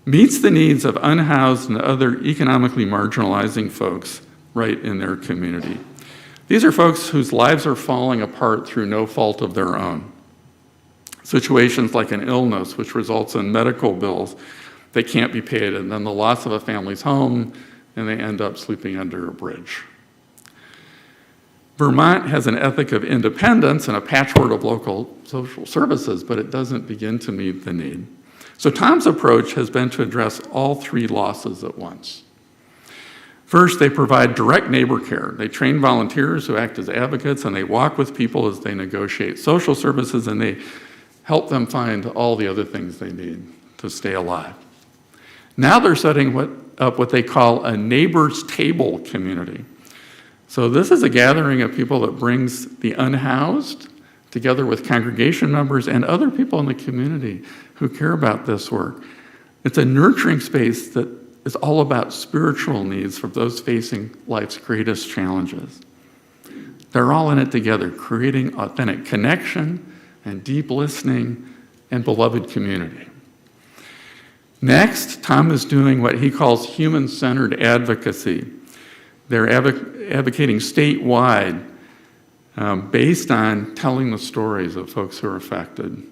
meets the needs of unhoused and other economically marginalizing folks right in their community. These are folks whose lives are falling apart through no fault of their own. Situations like an illness, which results in medical bills that can't be paid, and then the loss of a family's home, and they end up sleeping under a bridge. Vermont has an ethic of independence and a patchwork of local social services, but it doesn't begin to meet the need. So Tom's approach has been to address all three losses at once. First, they provide direct neighbor care. They train volunteers who act as advocates, and they walk with people as they negotiate social services, and they help them find all the other things they need to stay alive. Now they're setting up what they call a neighbor's table community. So this is a gathering of people that brings the unhoused together with congregation members and other people in the community who care about this work. It's a nurturing space that is all about spiritual needs for those facing life's greatest challenges. They're all in it together, creating authentic connection and deep listening and beloved community. Next, Tom is doing what he calls human-centered advocacy. They're advocating statewide based on telling the stories of folks who are affected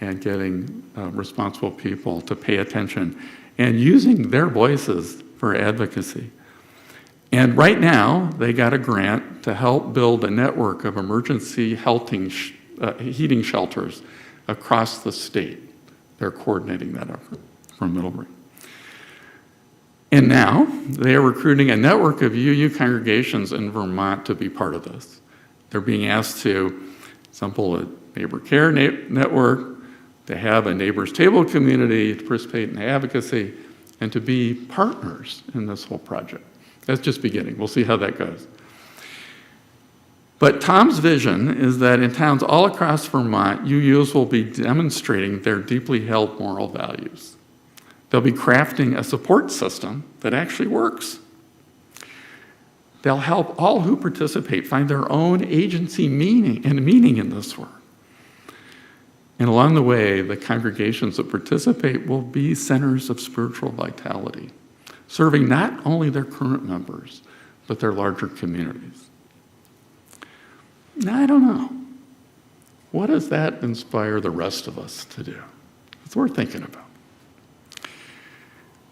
and getting responsible people to pay attention and using their voices for advocacy. And right now, they got a grant to help build a network of emergency heating shelters across the state. They're coordinating that effort from Middlebury. And now, they are recruiting a network of UU congregations in Vermont to be part of this. They're being asked to assemble a neighbor care network, to have a neighbor's table community, to participate in advocacy, and to be partners in this whole project. That's just beginning. We'll see how that goes. But Tom's vision is that in towns all across Vermont, UUs will be demonstrating their deeply held moral values. They'll be crafting a support system that actually works. They'll help all who participate find their own agency meaning in this work. And along the way, the congregations that participate will be centers of spiritual vitality, serving not only their current members, but their larger communities. Now, I don't know. What does that inspire the rest of us to do? It's worth thinking about.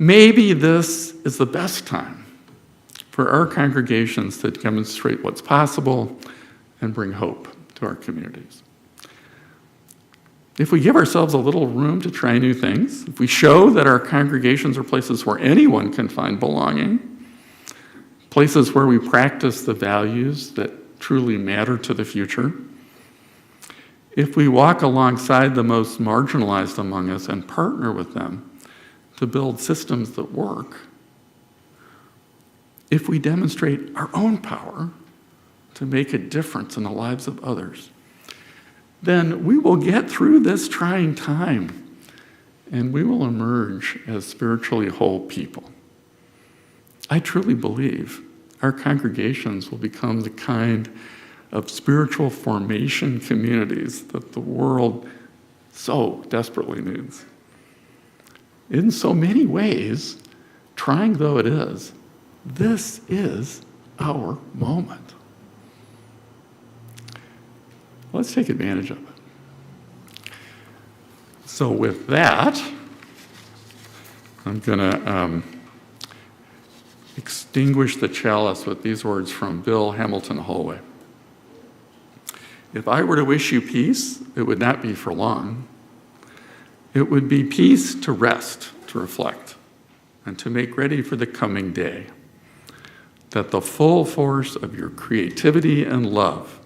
Maybe this is the best time for our congregations to demonstrate what's possible and bring hope to our communities. If we give ourselves a little room to try new things, if we show that our congregations are places where anyone can find belonging, places where we practice the values that truly matter to the future, if we walk alongside the most marginalized among us and partner with them to build systems that work, if we demonstrate our own power to make a difference in the lives of others, then we will get through this trying time and we will emerge as spiritually whole people. I truly believe our congregations will become the kind of spiritual formation communities that the world so desperately needs. In so many ways, trying though it is, this is our moment. Let's take advantage of it. So with that, I'm going to extinguish the chalice with these words from Bill Hamilton Holloway. If I were to wish you peace, it would not be for long. It would be peace to rest, to reflect, and to make ready for the coming day, that the full force of your creativity and love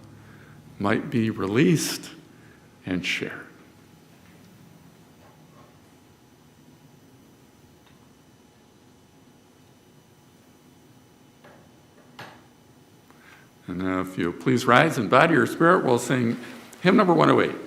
might be released and shared. And now if you'll please rise and bow to your spirit, we'll sing hymn number 108.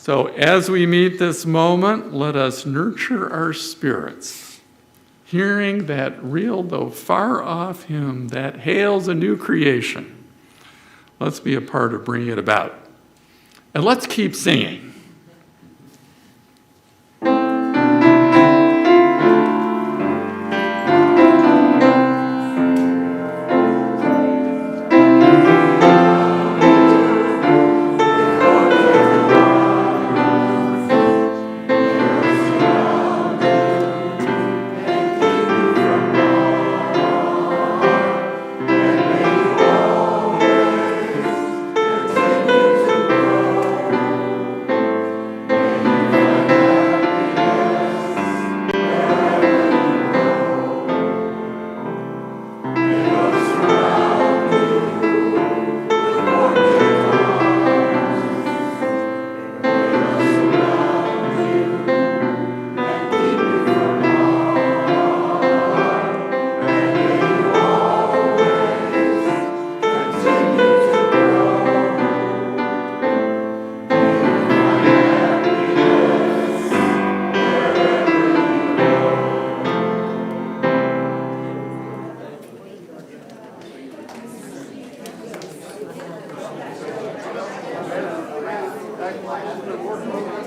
So as we meet this moment, let us nurture our spirits, hearing that real though far off hymn that hails a new creation. Let's be a part of bringing it about. And let's keep singing. Thank you.